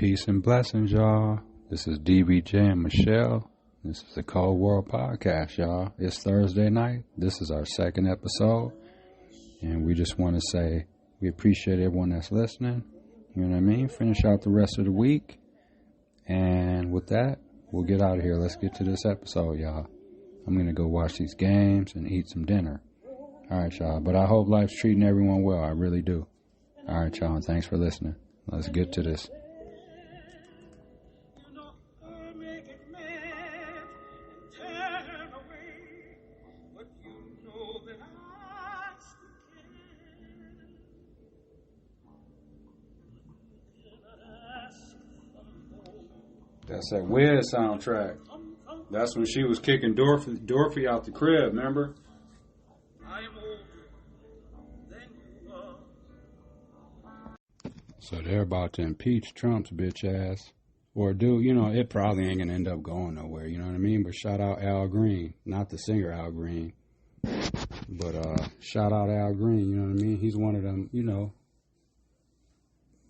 Peace and blessings, y'all. This is DVJ&MICHELLE. This is the Cold World Podcast, y'all. It's Thursday night. This is our second episode. And we just want to say we appreciate everyone that's listening. You know what I mean? Finish out the rest of the week. And with that, we'll get out of here. Let's get to this episode, y'all. I'm going to go watch these games and eat some dinner. All right, y'all. But I hope life's treating everyone well. I really do. All right, y'all. And thanks for listening. Let's get to this. That's that Weird soundtrack. That's when she was kicking Dorothy out the crib, remember? So they're about to impeach Trump's bitch ass. Or it probably ain't gonna end up going nowhere, you know what I mean? But shout out Al Green. Not the singer Al Green. But shout out Al Green, you know what I mean? He's one of them,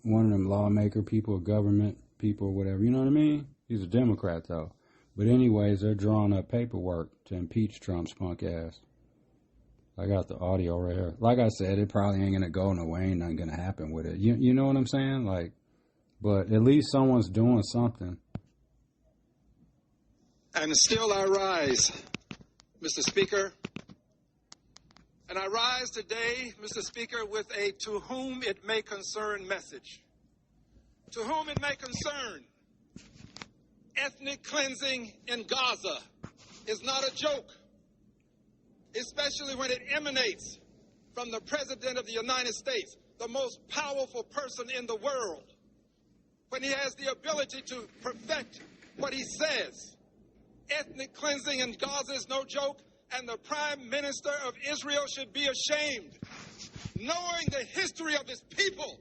one of them lawmaker people, government people, whatever, you know what I mean? He's a Democrat, though. But anyways, they're drawing up paperwork to impeach Trump's punk ass. I got the audio right here. Like I said, it probably ain't going to go nowhere. Ain't nothing going to happen with it. You know what I'm saying? But at least someone's doing something. And still I rise, Mr. Speaker. And I rise today, Mr. Speaker, with a to whom it may concern message. To whom it may concern, ethnic cleansing in Gaza is not a joke, especially when it emanates from the President of the United States, the most powerful person in the world, when he has the ability to perfect what he says. Ethnic cleansing in Gaza is no joke, and the Prime Minister of Israel should be ashamed, knowing the history of his people,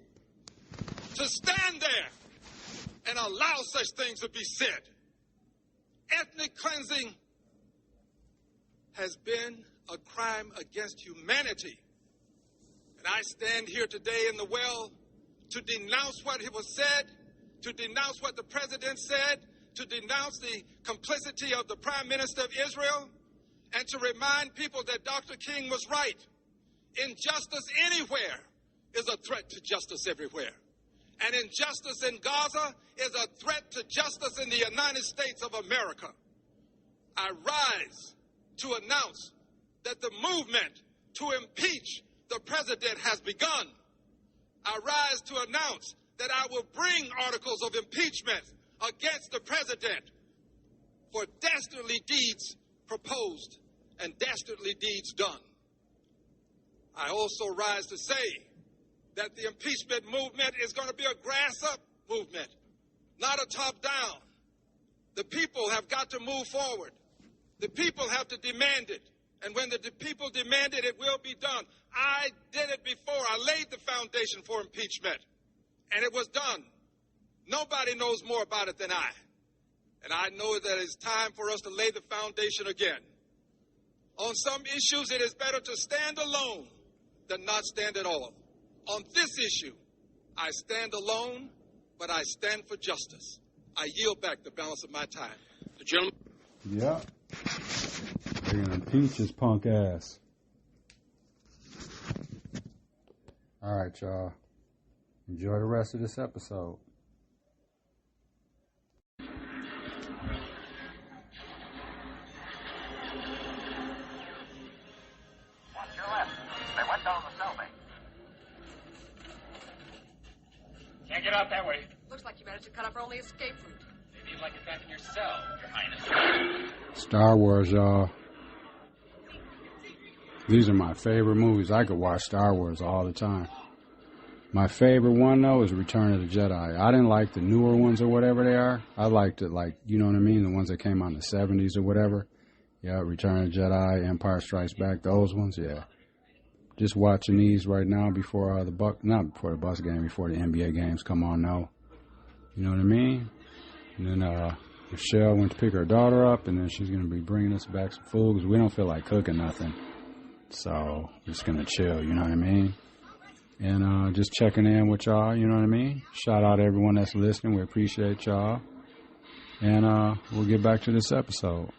to stand there and allow such things to be said. Ethnic cleansing has been a crime against humanity. And I stand here today in the well to denounce what was said, to denounce what the president said, to denounce the complicity of the Prime Minister of Israel, and to remind people that Dr. King was right. Injustice anywhere is a threat to justice everywhere. And injustice in Gaza is a threat to justice in the United States of America. I rise to announce that the movement to impeach the president has begun. I rise to announce that I will bring articles of impeachment against the president for dastardly deeds proposed and dastardly deeds done. I also rise to say that the impeachment movement is going to be a grass-up movement, not a top-down. The people have got to move forward. The people have to demand it. And when the people demand it, it will be done. I did it before. I laid the foundation for impeachment, and it was done. Nobody knows more about it than I. And I know that it's time for us to lay the foundation again. On some issues, it is better to stand alone than not stand at all. On this issue, I stand alone, but I stand for justice. I yield back the balance of my time. The gentleman. Yeah. They're going to impeach his punk ass. All right, y'all. Enjoy the rest of this episode. Watch your left. They went down the cell. Can't get out that way. Looks like you managed to cut off our only escape route. Maybe you'd like it back in your cell, Your Highness. Star Wars, y'all. These are my favorite movies. I could watch Star Wars all the time. My favorite one, though, is Return of the Jedi. I didn't like the newer ones or whatever they are. I liked it, you know what I mean? The ones that came out in the 70s or whatever. Yeah, Return of the Jedi, Empire Strikes Back, those ones, yeah. Just watching these right now before not before the bus game, before the NBA games come on now. You know what I mean? And then Michelle went to pick her daughter up, and then she's going to be bringing us back some food because we don't feel like cooking nothing. So we're just going to chill, you know what I mean? And just checking in with y'all, you know what I mean? Shout out to everyone that's listening. We appreciate y'all. And we'll get back to this episode.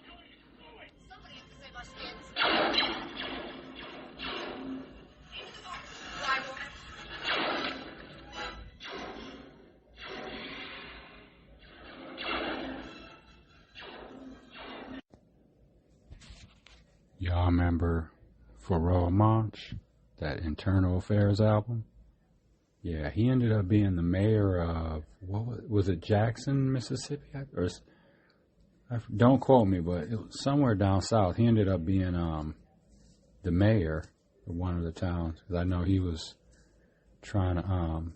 Y'all remember Pharoah Monch, that Internal Affairs album? Yeah, he ended up being the mayor of, what was it, Jackson, Mississippi? Or don't quote me, but it was somewhere down south. He ended up being the mayor of one of the towns. Because I know he was trying to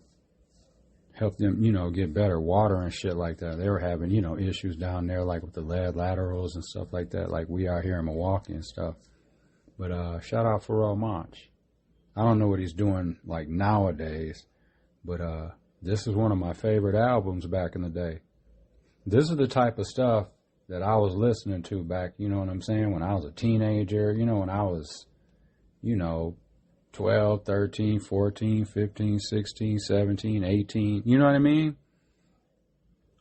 help them, get better water and shit like that. They were having, issues down there, like with the lead laterals and stuff like that, like we are here in Milwaukee and stuff. But shout out Pharoah Monch. I don't know what he's doing like nowadays, but this is one of my favorite albums back in the day. This is the type of stuff that I was listening to back, you know what I'm saying, when I was a teenager, when I was, 12, 13, 14, 15, 16, 17, 18, you know what I mean?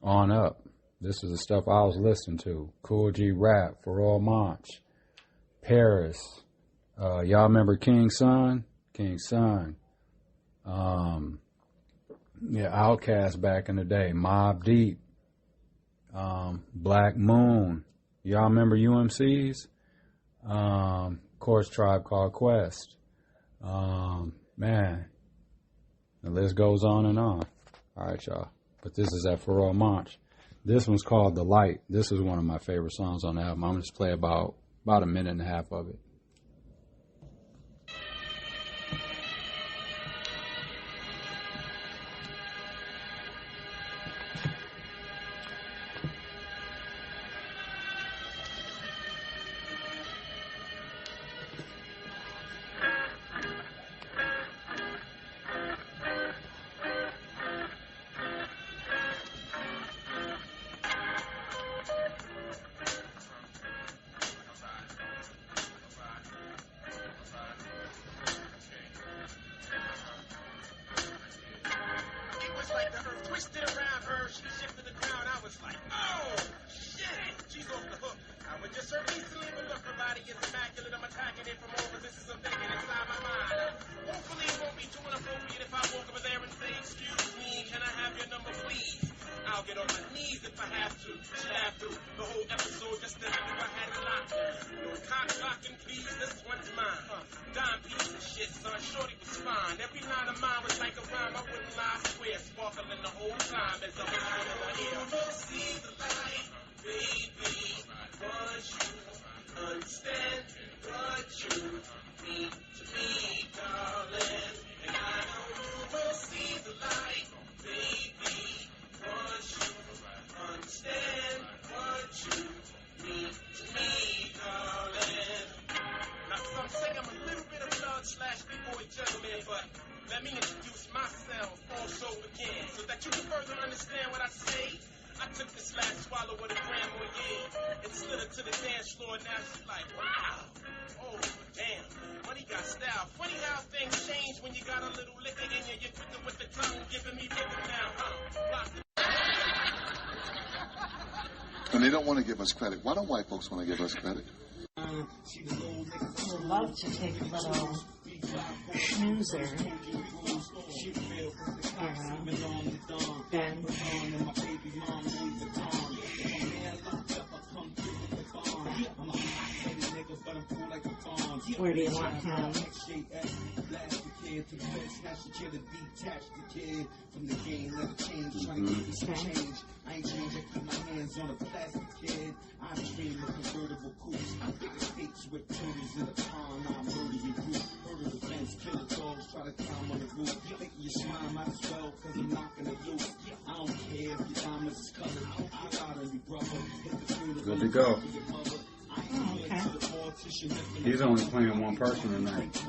On up. This is the stuff I was listening to. Cool G Rap, Pharoah Monch, Paris. Y'all remember King Son? King Son. Outkast back in the day. Mobb Deep. Black Moon. Y'all remember UMCs? Of course, Tribe Called Quest. Man, the list goes on and on. All right, y'all. But this is at Pharoah Monch. This one's called The Light. This is one of my favorite songs on the album. I'm going to just play about a minute and a half of it. And they don't want to give us credit. Why don't white folks want to give us credit? I would love to take a little snoozer. Ben. Where do you want him? I ain't changed, I keep my hands on a plastic kid. I dream of convertible coupes. I pick escapes with tutors in a pond. I murder your group. Murder the fence, kill the dogs, try to climb on the roof. Think you smile, might as well, cause I'm not gonna lose. I don't care if your diamonds is colored. I got on you, brother. Good to go. Okay. He's only playing one person tonight.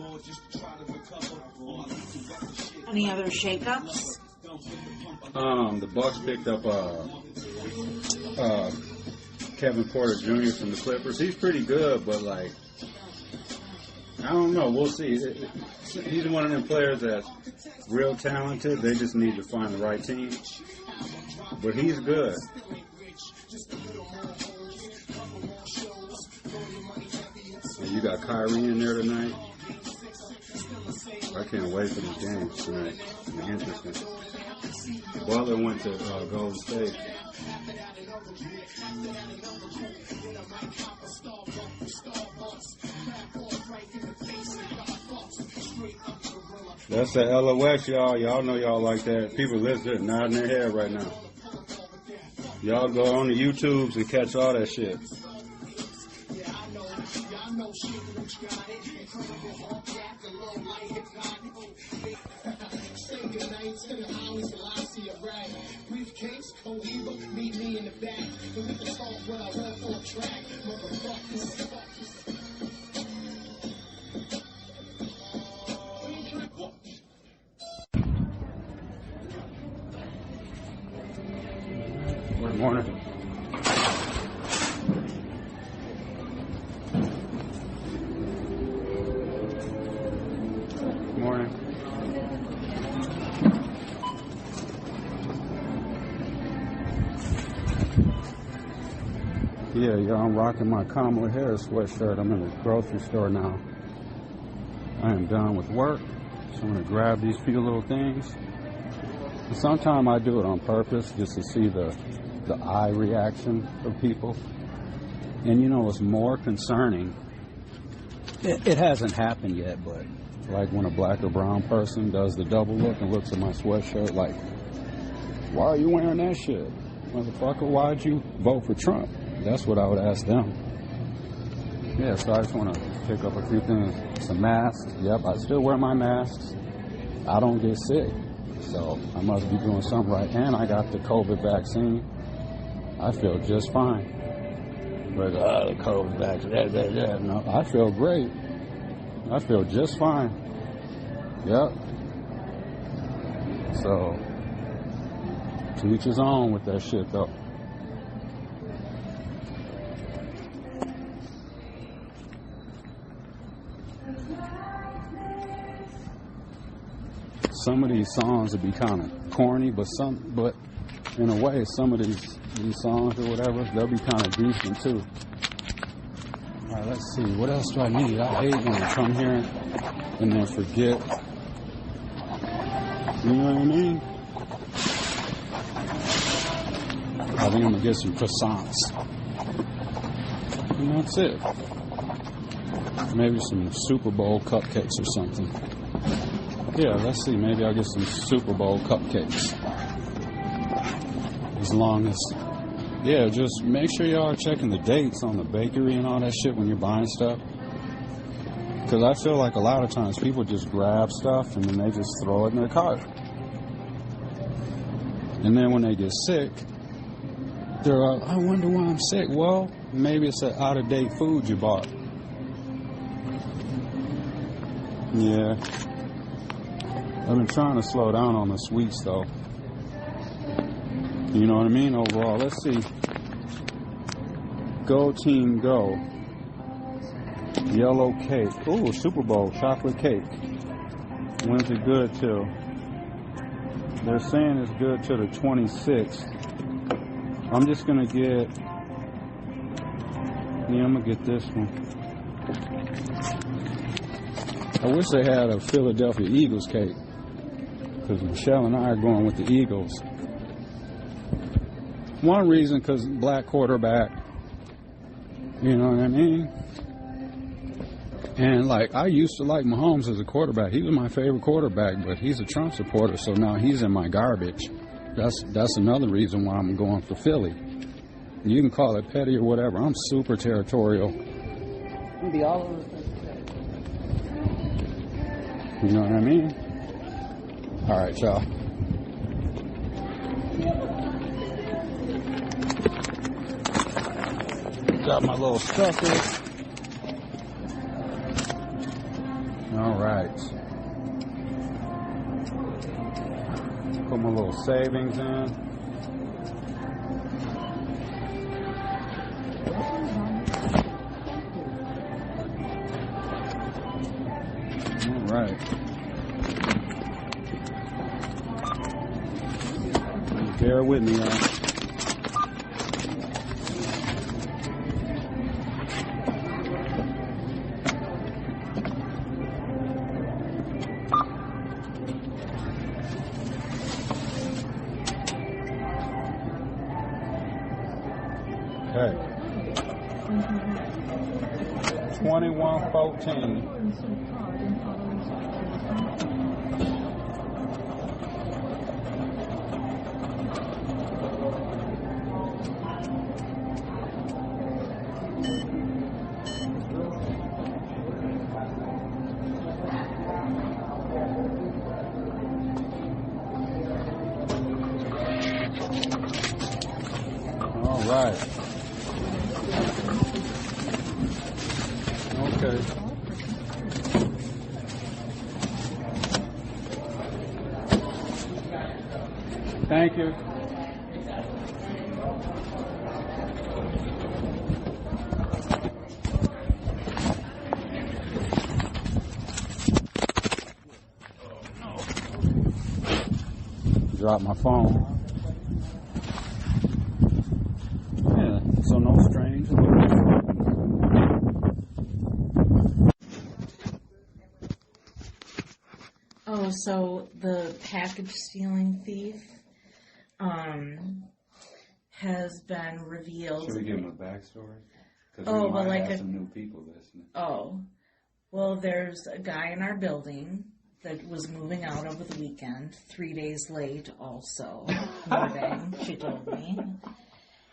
Any other shakeups? The Bucks picked up Kevin Porter Jr. from the Clippers. He's pretty good, but like I don't know. We'll see. He's one of them players that's real talented. They just need to find the right team. But he's good. And you got Kyrie in there tonight. I can't wait for these games tonight. It'll be interesting. Butler went to Golden State. That's that LOX, y'all. Y'all know y'all like that. People listening, nodding their head right now. Y'all go on the YouTubes and catch all that shit. Good morning. Good morning. Yeah, I'm rocking my Kamala Harris sweatshirt. I'm in the grocery store now. I am done with work, so I'm going to grab these few little things. Sometimes I do it on purpose just to see the eye reaction of people. And you know what's more concerning? It hasn't happened yet, but like when a black or brown person does the double look and looks at my sweatshirt like, why are you wearing that shit? Motherfucker, why'd you vote for Trump? That's what I would ask them. Yeah, so I just want to pick up a few things. Some masks. Yep, I still wear my masks. I don't get sick. So I must be doing something right. And I got the COVID vaccine. I feel just fine. But the COVID vaccine, no, I feel great. I feel just fine. Yep. So, to each his own with that shit, though. Some of these songs would be kind of corny, but in a way, some of these songs or whatever, they'll be kind of decent too. All right, let's see. What else do I need? I hate when I come here and then forget. You know what I mean? I think I'm gonna get some croissants. And that's it. Maybe some Super Bowl cupcakes or something. Yeah, let's see. Maybe I'll get some Super Bowl cupcakes. As long as, yeah, just make sure y'all are checking the dates on the bakery and all that shit when you're buying stuff. Because I feel like a lot of times people just grab stuff and then they just throw it in their cart. And then when they get sick, they're like, I wonder why I'm sick. Well, maybe it's an out-of-date food you bought. Yeah. I've been trying to slow down on the sweets, though. You know what I mean? Overall, let's see. Go Team Go. Yellow cake. Ooh, Super Bowl chocolate cake. When's it good till? They're saying it's good till the 26th. I'm just gonna get. Yeah, I'm gonna get this one. I wish they had a Philadelphia Eagles cake. Because Michelle and I are going with the Eagles. One reason, because black quarterback. You know what I mean? And, like, I used to like Mahomes as a quarterback. He was my favorite quarterback, but he's a Trump supporter, so now he's in my garbage. That's another reason why I'm going for Philly. You can call it petty or whatever. I'm super territorial. It'll be all over the place. You know what I mean? All right, y'all. Got my little stuffers. All right. Put my little savings in. Bear with me, y'all. Okay. 2114. All right. Okay. Thank you. Dropped my phone. Yeah, so no strange. Oh, so the package stealing thief has been revealed. Should we give him a backstory? Because Oh, we well, might like have some new people listening. Oh, well, there's a guy in our building that was moving out over the weekend, 3 days late also, moving, she told me.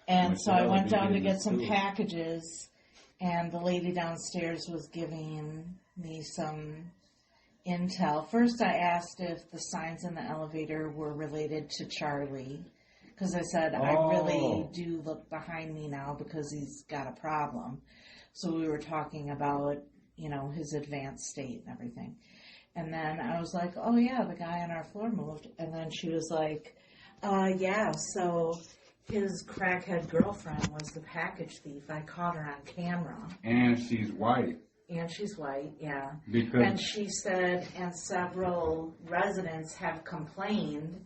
And so I went down to get some packages, and the lady downstairs was giving me some intel. First, I asked if the signs in the elevator were related to Charlie, because I said, I really do look behind me now because he's got a problem. So we were talking about, you know, his advanced state and everything. And then I was like, oh yeah, the guy on our floor moved. And then she was like, yeah, so his crackhead girlfriend was the package thief. I caught her on camera. And she's white. And she's white, yeah. Because and she said, and several residents have complained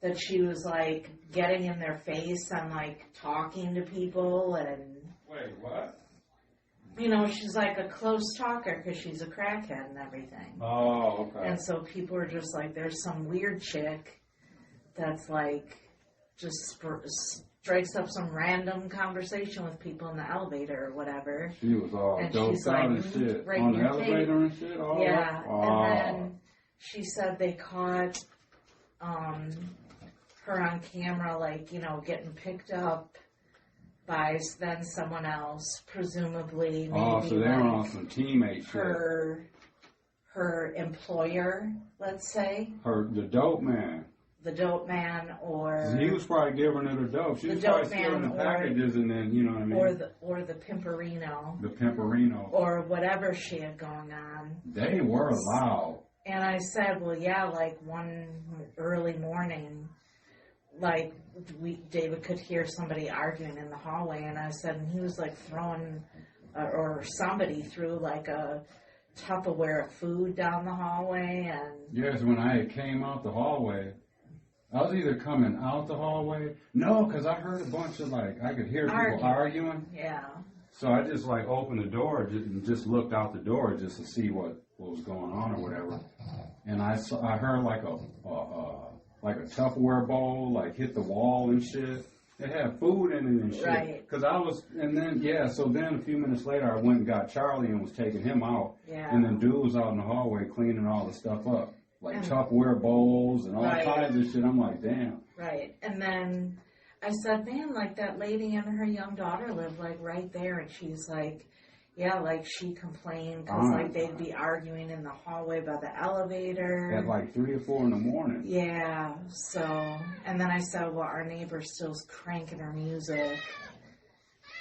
that she was, like, getting in their face and, like, talking to people and... Wait, what? You know, she's, like, a close talker because she's a crackhead and everything. Oh, okay. And so people are just like, there's some weird chick that's, like, just strikes up some random conversation with people in the elevator or whatever. She was all and doped she's out like, and shit. right On in the your elevator face. and shit? Oh, Yeah. Oh. And then she said they caught her on camera, like, you know, getting picked up by then someone else, presumably maybe Oh, so they were like on some teammate shit. her employer, let's say. The dope man. The dope man, or He was probably giving her the dope. She was probably stealing the packages and then, you know what I mean? or the pimperino. The pimperino. Or whatever she had going on. They were loud. And I said, well, yeah, like one early morning, like David could hear somebody arguing in the hallway, and I said, and he was like throwing, or somebody threw like a Tupperware of food down the hallway, and Yes, when I came out the hallway, I was either coming out the hallway. No, because I heard a bunch of like, I could hear people arguing. Yeah. So I just like opened the door and just looked out the door just to see what was going on or whatever. And I heard like a Tupperware bowl like hit the wall and shit. It had food in it and shit. Right. Cause so then a few minutes later I went and got Charlie and was taking him out. Yeah. And then dude was out in the hallway cleaning all the stuff up. Like Tupperware bowls and all kinds of shit. I'm like, damn. Right. And then I said, man, like that lady and her young daughter live like right there. And she's like, yeah, like she complained because like they'd be arguing in the hallway by the elevator. At like 3 or 4 in the morning. Yeah. So, and then I said, well, our neighbor still's cranking her music.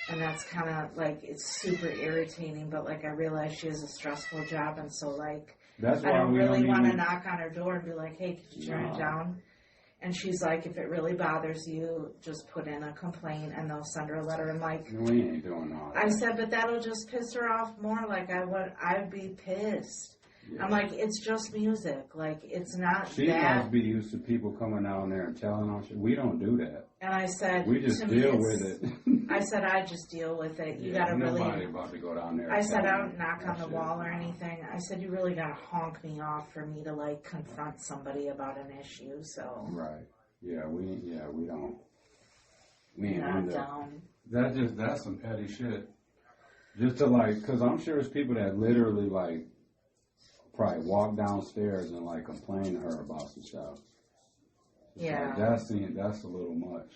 And that's kind of like, it's super irritating, but like I realize she has a stressful job. And so like, That's why I don't we really don't want to even... knock on her door and be like, hey, could you turn it down? And she's like, if it really bothers you, just put in a complaint and they'll send her a letter. And like, we ain't doing all that. I said, but that'll just piss her off more. Like I'd be pissed. Yeah. I'm like, it's just music. Like, it's not She that. must be used to people coming down there and telling on shit. We don't do that. And I said, We just deal with it. I said, I just deal with it. You Yeah, gotta really. nobody about to go down there. I said, I don't and knock on the shit. wall or anything. I said, you really gotta honk me off for me to like confront somebody about an issue. So. Right. Yeah, we don't. We ain't Not on that. down. That's some petty shit. Just to like, cause I'm sure there's people that literally like probably walk downstairs and like complain to her about some stuff. It's Yeah. like, that's a little much.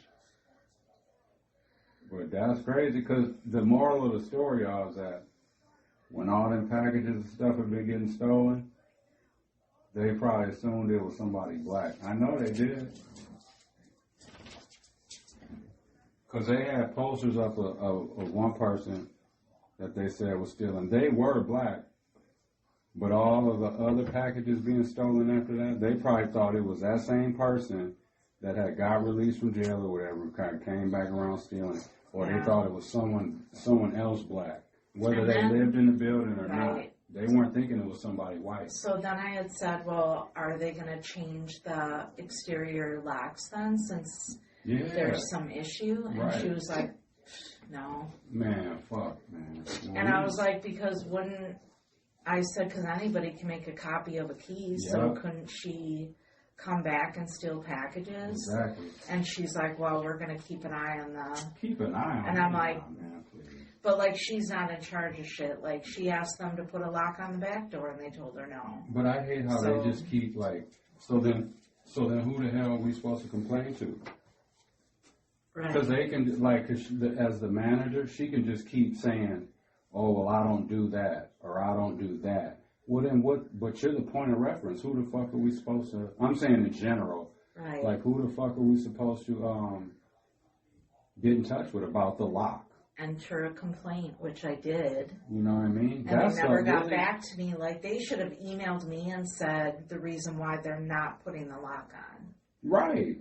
But that's crazy because the moral of the story is that when all them packages and stuff have been getting stolen, they probably assumed it was somebody black. I know they did. Because they had posters up of one person that they said was stealing. They were black. But all of the other packages being stolen after that, they probably thought it was that same person that had got released from jail or whatever, kind of came back around stealing. Or they thought it was someone else black. Whether they lived in the building or not. They weren't thinking it was somebody white. So then I had said, well, are they going to change the exterior locks then since there's some issue? And she was like, no. Man, fuck, man. And I was like, because wouldn't, I said, because anybody can make a copy of a key, so couldn't she come back and steal packages? Exactly. And she's like, well, we're going to keep an eye on the... Keep an eye on And I'm like, man, please. But, like, she's not in charge of shit. Like, she asked them to put a lock on the back door, and they told her no. But I hate how they just keep, like, so then who the hell are we supposed to complain to? Right. Because they can, like, as the manager, she can just keep saying, oh, well, I don't do that, or I don't do that. Well, then what, but you're the point of reference. Who the fuck are we supposed to, I'm saying in general. Right. Like, who the fuck are we supposed to get in touch with about the lock? Enter a complaint, which I did. You know what I mean? And they never got back to me. Like, they should have emailed me and said the reason why they're not putting the lock on. Right.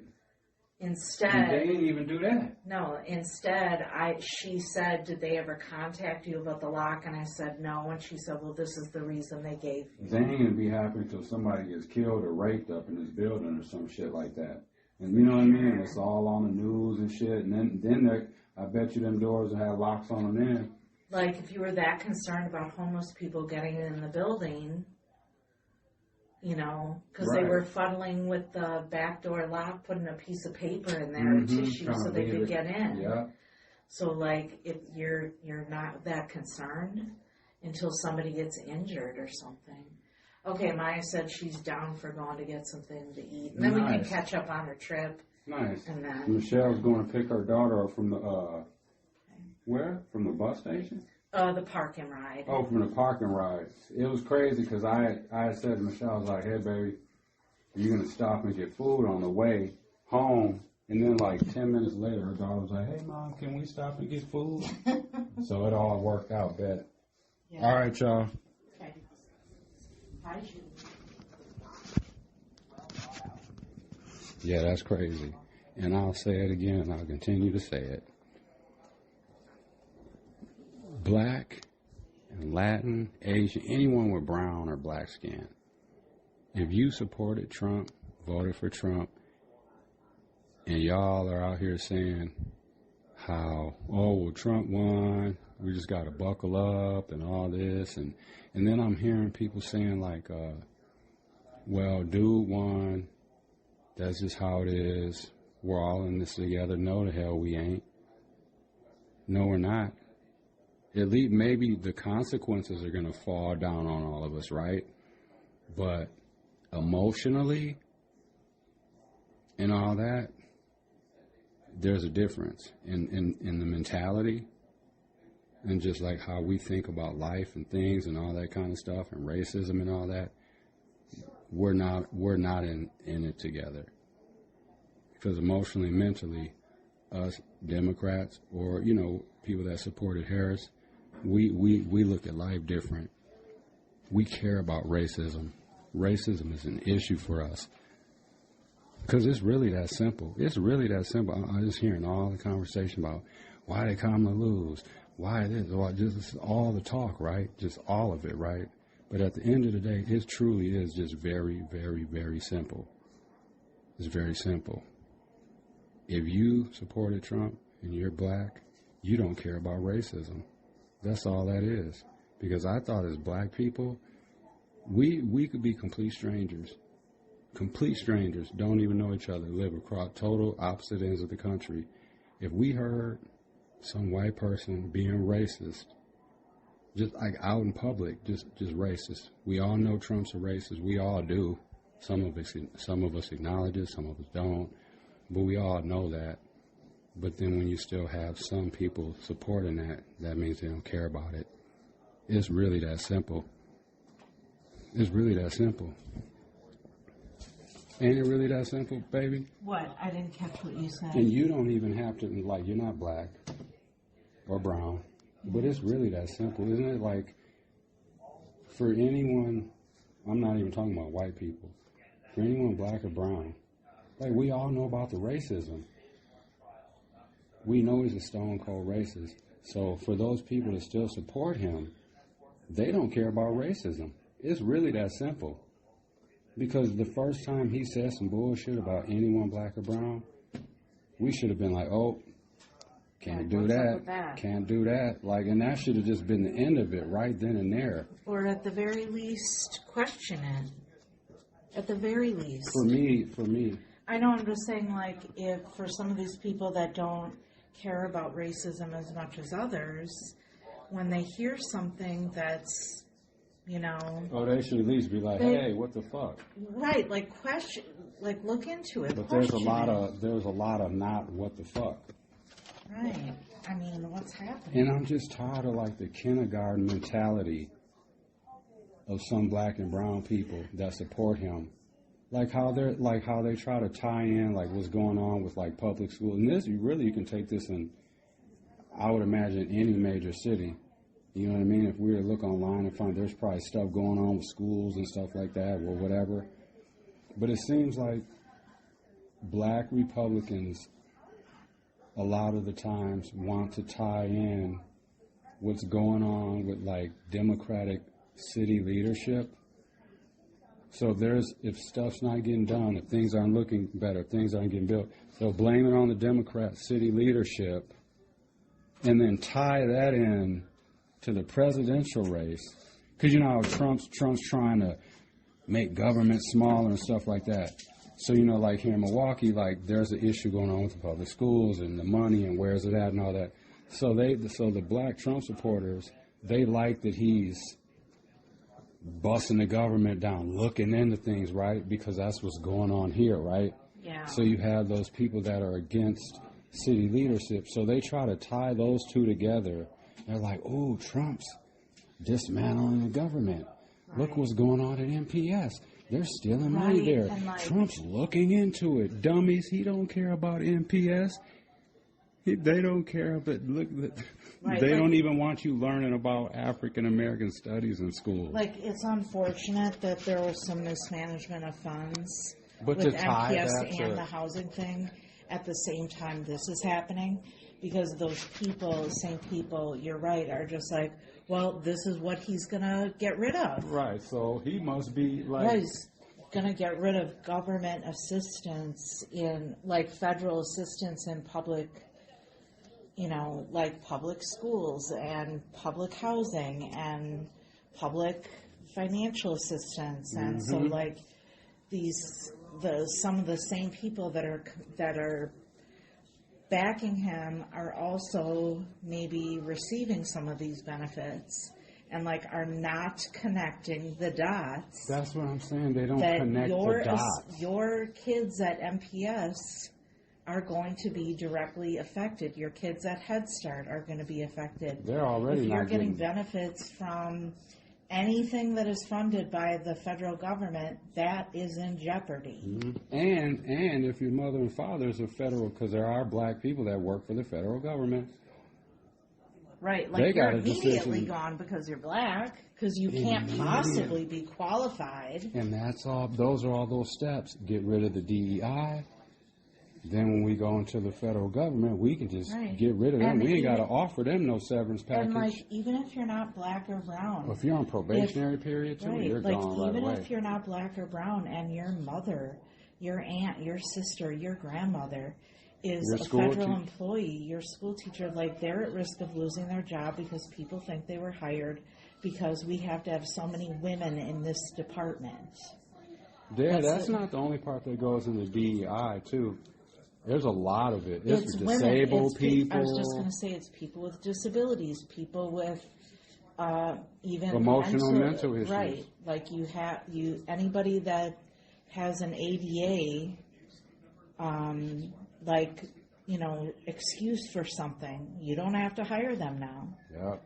Instead... They didn't even do that. No, instead, she said, did they ever contact you about the lock? And I said, no. And she said, well, this is the reason they gave me. They ain't going to be happy until somebody gets killed or raped up in this building or some shit like that. And you know what I mean? It's all on the news and shit. And then I bet you them doors will have locks on them then. Like, if you were that concerned about homeless people getting in the building, you know, because they were fuddling with the back door lock, putting a piece of paper in there, tissue, so they could get in. Yeah. So, like, if you're not that concerned until somebody gets injured or something. Okay, Maya said she's down for going to get something to eat. And then we can catch up on her trip. Nice. And then Michelle's going to pick her daughter up from the, where? From the bus station? the park and ride. Oh, from the parking ride. It was crazy because I said to Michelle, I was like, hey, baby, you're going to stop and get food on the way home. And then like 10 minutes later, her daughter was like, hey, Mom, can we stop and get food? So it all worked out better. Yeah. All right, y'all. Okay. Hi, Julie. Yeah, that's crazy. And I'll say it again, and I'll continue to say it. Black and Latin, Asian, anyone with brown or black skin, if you supported Trump, voted for Trump, and y'all are out here saying how, oh, well, Trump won, we just got to buckle up and all this, and then I'm hearing people saying like, well, dude won, that's just how it is, we're all in this together. No, the hell we ain't. No, we're not. At least maybe the consequences are going to fall down on all of us, right? But emotionally and all that, there's a difference in the mentality and just like how we think about life and things and all that kind of stuff and racism and all that. We're not in it together. Because emotionally and mentally, us Democrats or, you know, people that supported Harris, we look at life different. We care about racism. Racism is an issue for us. Because it's really that simple. It's really that simple. I'm just hearing all the conversation about why they Kamala lose, why this, or just all the talk, right? Just all of it, right? But at the end of the day, it truly is just very, very, very simple. It's very simple. If you supported Trump and you're black, you don't care about racism. That's all that is. Because I thought as black people, we could be complete strangers. Complete strangers, don't even know each other, live across total opposite ends of the country. If we heard some white person being racist, just like out in public, just racist. We all know Trump's a racist. We all do. Some of us acknowledge it, some of us don't. But we all know that. But then when you still have some people supporting that, that means they don't care about it. It's really that simple. It's really that simple. Ain't it really that simple, baby? What? I didn't catch what you said. And you don't even have to, like, you're not black or brown. But it's really that simple, isn't it? Like, for anyone, I'm not even talking about white people, for anyone black or brown, like, we all know about the racism. We know he's a stone cold racist. So for those people that still support him, they don't care about racism. It's really that simple. Because the first time he said some bullshit about anyone black or brown, we should have been like, oh, can't do that. Can't do that. Like, and that should have just been the end of it right then and there. Or at the very least, question it. At the very least. For me. I know, I'm just saying, like, if for some of these people that don't care about racism as much as others, when they hear something that's, you know... Oh, they should at least be like, hey, what the fuck? Right, like, question, like, look into it. But there's a lot of not what the fuck. Right. I mean, what's happening? And I'm just tired of, like, the kindergarten mentality of some black and brown people that support him. Like how they try to tie in, like, what's going on with, like, public schools. And this, you can take this in, I would imagine, any major city. You know what I mean? If we were to look online and find there's probably stuff going on with schools and stuff like that or whatever. But it seems like black Republicans a lot of the times want to tie in what's going on with, like, Democratic city leadership. So if stuff's not getting done, if things aren't looking better, if things aren't getting built, they'll blame it on the Democrat city leadership and then tie that in to the presidential race. Because, you know, Trump's trying to make government smaller and stuff like that. So, you know, like here in Milwaukee, like, there's an issue going on with the public schools and the money and where's it at and all that. So the black Trump supporters, they like that he's busting the government down, looking into things, right? Because that's what's going on here, right? Yeah. So you have those people that are against city leadership. So they try to tie those two together. They're like, oh, Trump's dismantling the government. Right. Look what's going on at MPS. They're stealing money there. Like, Trump's looking into it. Dummies, he don't care about MPS. They don't care, but look, they don't even want you learning about African American studies in school. Like, it's unfortunate that there was some mismanagement of funds with MPS and the housing thing at the same time this is happening, because those people, same people, you're right, are just like, well, this is what he's going to get rid of. Right, so he must be like... Well, he's going to get rid of government assistance in, like, federal assistance in public, you know, like public schools and public housing and public financial assistance. And so, like, some of the same people that are backing him are also maybe receiving some of these benefits and, like, are not connecting the dots. That's what I'm saying. They don't connect the dots. Your kids at MPS are going to be directly affected. Your kids at Head Start are going to be affected. They're already if you're getting benefits from anything that is funded by the federal government, that is in jeopardy. Mm-hmm. And if your mother and father is a federal, because there are black people that work for the federal government. Right, like, you're immediately gone because you're black, because you can't possibly be qualified. And that's all. Those are all those steps. Get rid of the DEI. Then when we go into the federal government, we can just Right. get rid of them. And We ain't even- got to offer them no severance package. And like, even if you're not black or brown, Well, if you're on probationary period too, right, you're like gone right even away. if you're not black or brown, and your mother, your aunt, your sister, your grandmother is Your a school federal teacher. employee, your school teacher, like they're at risk of losing their job because people think they were hired because we have to have so many women in this department. Yeah, That's that's it. not the only part that goes in the DEI too. There's a lot of it. It's for women. disabled It's people. I was just going to say it's people with disabilities, people with even Emotional, mental issues. Right, like anybody that has an ADA, like excuse for something, you don't have to hire them now. Yep.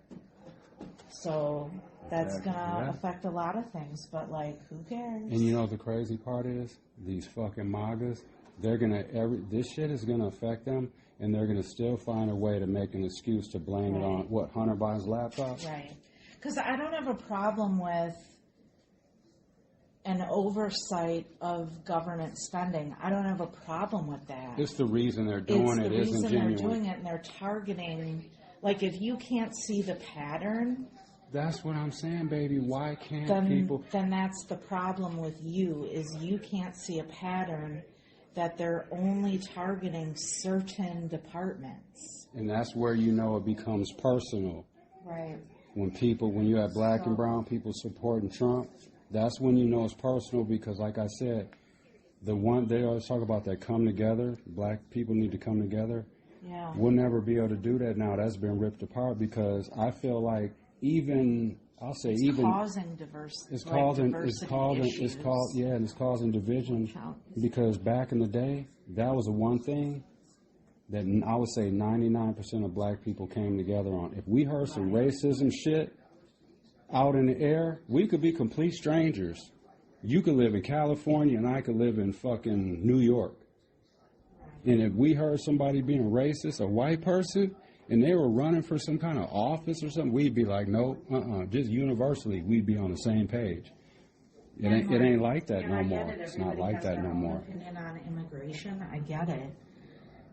So that's Exactly, gonna yeah. affect a lot of things, but like, who cares? And you know what the crazy part is? These fucking MAGAs, this shit is gonna affect them, and they're gonna still find a way to make an excuse to blame it on Hunter Biden's laptop. Right. Because I don't have a problem with an oversight of government spending. I don't have a problem with that. It's the reason they're doing it. The Isn't reason genuine. they're doing it, and they're targeting. Like, if you can't see the pattern, That's what I'm saying, baby. Why can't people? then that's the problem with you, is you can't see a pattern that they're only targeting certain departments. And that's where you know it becomes personal. Right. When you have black and brown people supporting Trump, that's when you know it's personal, because like I said, they always talk about that come together. Black people need to come together. Yeah. We'll never be able to do that now. That's been ripped apart, because I feel like It's causing diversity. It's causing division, because back in the day, that was the one thing that I would say 99% of black people came together on. If we heard some racism shit out in the air, we could be complete strangers. You could live in California and I could live in fucking New York. And if we heard somebody being racist, a white person, and they were running for some kind of office or something, we'd be like, no, just universally, we'd be on the same page. It ain't like that no more. It's not like that no more. Opinion on immigration, I get it.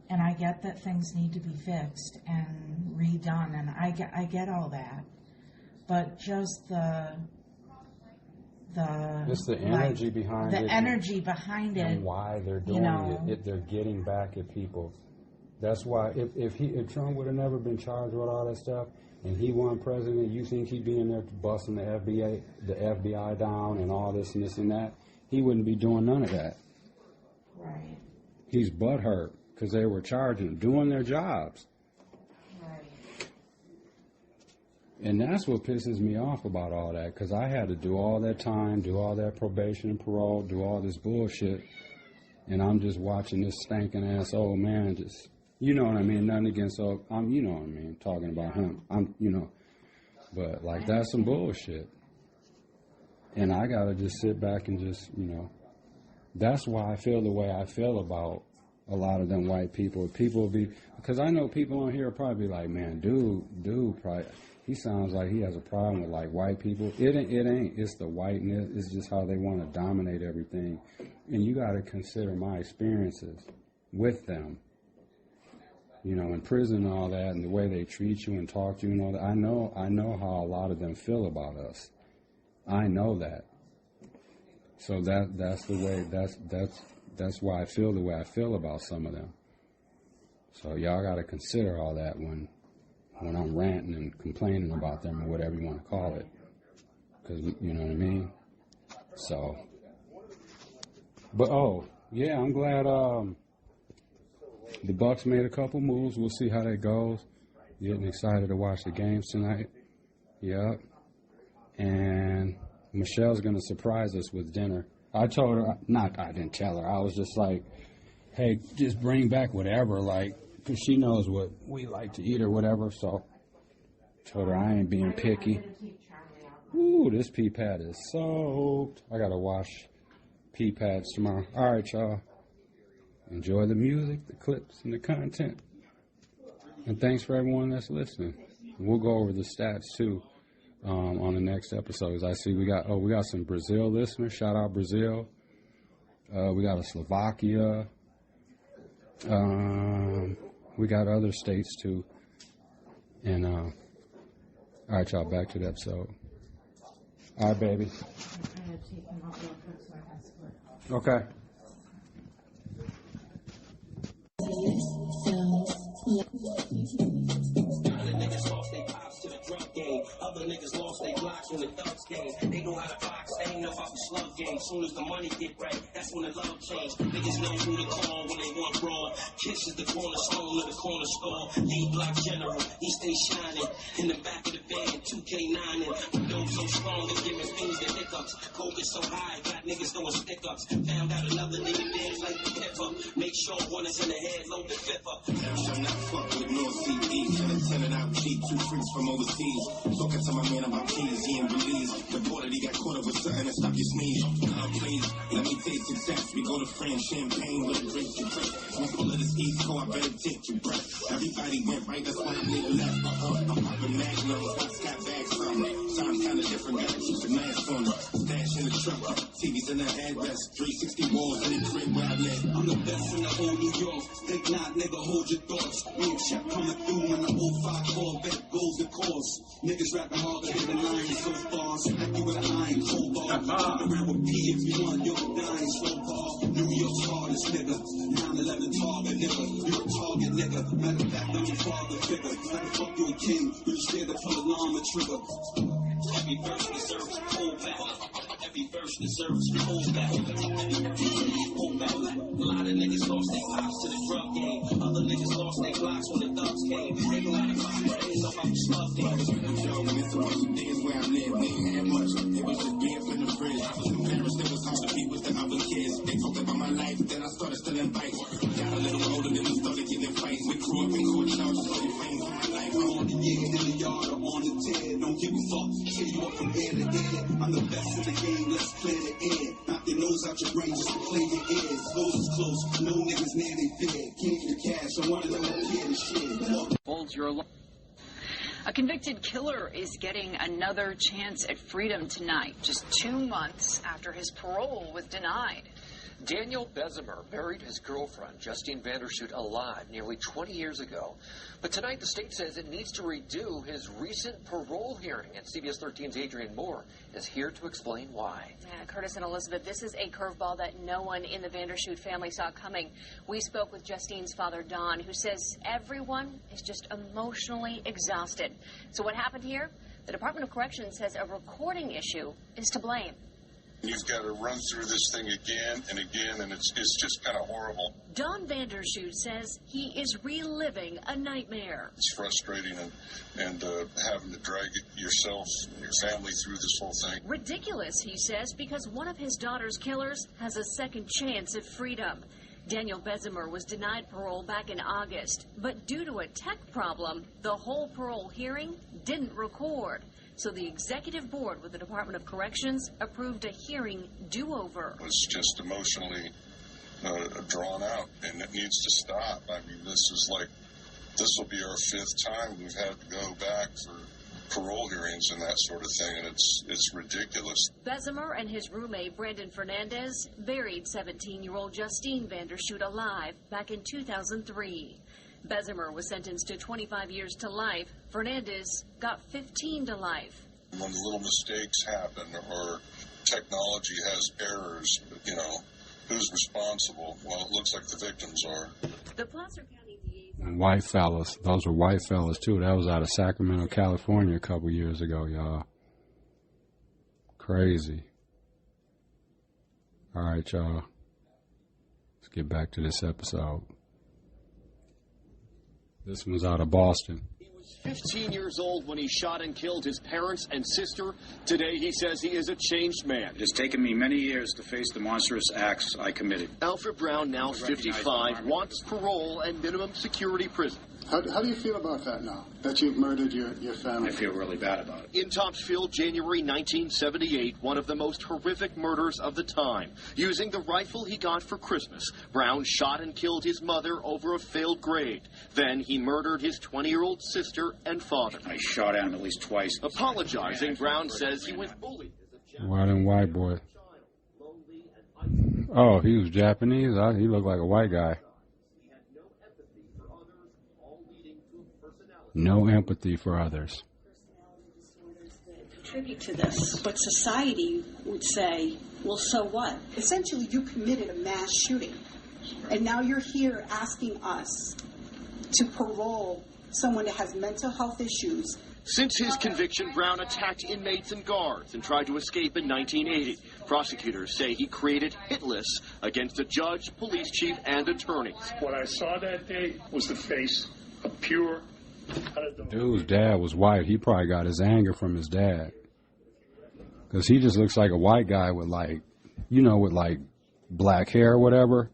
And I get that things need to be fixed and redone, and I get all that. But just It's the energy behind it. The energy behind it. And why they're doing it. They're getting back at people. That's why if Trump would have never been charged with all that stuff, and he won president, you think he'd be in there busting the FBI down and all this and this and that? He wouldn't be doing none of that. Right. He's butthurt because they were charging him, doing their jobs. Right. And that's what pisses me off about all that, because I had to do all that time, do all that probation and parole, do all this bullshit, and I'm just watching this stinking ass old man just, you know what I mean, nothing against you know what I mean, talking about him, but like, that's some bullshit. And I gotta just sit back and just, that's why I feel the way I feel about a lot of them white people. People be, because I know people on here will probably be like, man, dude, probably, he sounds like he has a problem with like white people. It ain't. It's the whiteness. It's just how they want to dominate everything. And you got to consider my experiences with them. In prison and all that, and the way they treat you and talk to you and all that. I know how a lot of them feel about us. I know that. So that's the way. That's why I feel the way I feel about some of them. So y'all got to consider all that when I'm ranting and complaining about them, or whatever you want to call it. Because, you know what I mean? So. But, I'm glad the Bucks made a couple moves. We'll see how that goes. Getting excited to watch the games tonight. Yep. And Michelle's going to surprise us with dinner. I told her, I didn't tell her. I was just like, hey, just bring back whatever, like, because she knows what we like to eat or whatever. So told her I ain't being picky. Ooh, this pea pad is soaked. I got to wash pea pads tomorrow. All right, y'all. Enjoy the music, the clips, and the content. And thanks for everyone that's listening. We'll go over the stats, too, on the next episodes. I see we got some Brazil listeners. Shout out Brazil. We got a Slovakia. We got other states too. And all right, y'all, back to the episode. All right, baby. Okay. Other niggas lost their blocks when the thugs game. They know how to box, they ain't know about the slug game. Soon as the money get right, that's when the love change. Niggas know who to call when they want brawl. Kiss is the cornerstone of the corner store. D-Block General, he stay shining. In the back of the van, 2K9 and dope so strong they giving fiends the hiccups. Coke is so high, got niggas throwing stick-ups. Found out another nigga dead like the pepper. Make sure one is in the head, load the fifth up. Now shall not fuck with North CD. Sending out cheap, 2 freaks from overseas. Talking to my man about keys, he ain't Belize. Reported he got caught up with something to stop your sneeze. Please, let me taste success. We go to France, champagne with a drink to drink. One full of this East Coast, I better take your breath. Everybody went right, that's why I nigga left. I'm popping magnums, got bags from it. Sounds kinda different, gotta keep the mask on. Stash in the truck, TVs in the headrest. 360 walls in the crib where I live. I'm the best in the whole New York. Think not, nigga, hold your thoughts. Me and Chef coming through in the 05 Corvette, goes the course. Niggas rapping hard, but hit the line so far. Smack you with an iron cold bar. Fuck around with P if you want, you're dying so far. New York's hardest nigga. 9/11 target nigga. You a target nigga. Matter of fact, I'm your father figure. How the fuck you a king? You scared to pull alarm and trigger. Every verse deserves pull back. Every verse deserves pull back. Pull back. A lot of niggas lost their pops to the drug game. Other niggas lost their blocks when the thugs came. They know how to box, but they ain't know about the slug game. It's a bunch of days where I live. We ain't had much. It was just being in the fridge. I was embarrassed. It was hard to be with the other kids. They talked about my life. Then I started stealing bikes. Got a little older, then we started getting fights. We grew up in court charges. So you fame for my life. I'm on the year, in the yard, or on the tear. Don't give a fuck. Say you up from ear to ear. I'm the best in the game. Let's clear the air. Knock your nose out your brain just to play your ears. Those is close. No niggas near they fear. King of the cash. I wanna know what here to shit. Holds your life. A convicted killer is getting another chance at freedom tonight, just 2 months after his parole was denied. Daniel Bessemer buried his girlfriend, Justine Vandershoot, alive nearly 20 years ago. But tonight, the state says it needs to redo his recent parole hearing. And CBS 13's Adrian Moore is here to explain why. Yeah, Curtis and Elizabeth, this is a curveball that no one in the Vandershoot family saw coming. We spoke with Justine's father, Don, who says everyone is just emotionally exhausted. So what happened here? The Department of Corrections says a recording issue is to blame. You've got to run through this thing again and again, and it's just kind of horrible. Don Vandershoot says he is reliving a nightmare. It's frustrating and having to drag yourself and your family through this whole thing. Ridiculous, he says, because one of his daughter's killers has a second chance at freedom. Daniel Bessemer was denied parole back in August, but due to a tech problem, the whole parole hearing didn't record. So the executive board with the Department of Corrections approved a hearing do-over. It's just emotionally drawn out, and it needs to stop. I mean, this will be our 5th time we've had to go back for parole hearings and that sort of thing, and it's ridiculous. Bessemer and his roommate, Brandon Fernandez, buried 17-year-old Justine Vandershoot alive back in 2003. Bessemer was sentenced to 25 years to life. Fernandez got 15 to life. When little mistakes happen or technology has errors, who's responsible? Well, it looks like the victims are. The Placer County DA... White fellas. Those were white fellas, too. That was out of Sacramento, California a couple years ago, y'all. Crazy. All right, y'all. Let's get back to this episode. This one's out of Boston. He was 15 years old when he shot and killed his parents and sister. Today, he says he is a changed man. It has taken me many years to face the monstrous acts I committed. Alfred Brown, now 55, wants parole and minimum security prison. How do you feel about that now, that you've murdered your family? I feel really bad about it. In Topsfield, January 1978, one of the most horrific murders of the time. Using the rifle he got for Christmas, Brown shot and killed his mother over a failed grade. Then he murdered his 20-year-old sister and father. I shot at him at least twice. Apologizing, Brown says he was bullied as a child. White and white boy. Oh, he was Japanese? He looked like a white guy. No empathy for others. Contribute to this, but society would say, well, so what? Essentially, you committed a mass shooting, and now you're here asking us to parole someone that has mental health issues. Since his conviction, Brown attacked inmates and guards and tried to escape in 1980. Prosecutors say he created hit lists against a judge, police chief, and attorneys. What I saw that day was the face of pure... Dude's dad was white. He probably got his anger from his dad. Because he just looks like a white guy with like, with like black hair or whatever.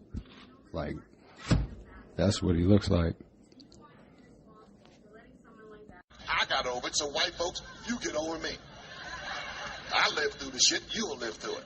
Like, that's what he looks like. I got over it, so white folks, you get over me. I lived through the shit, you'll live through it.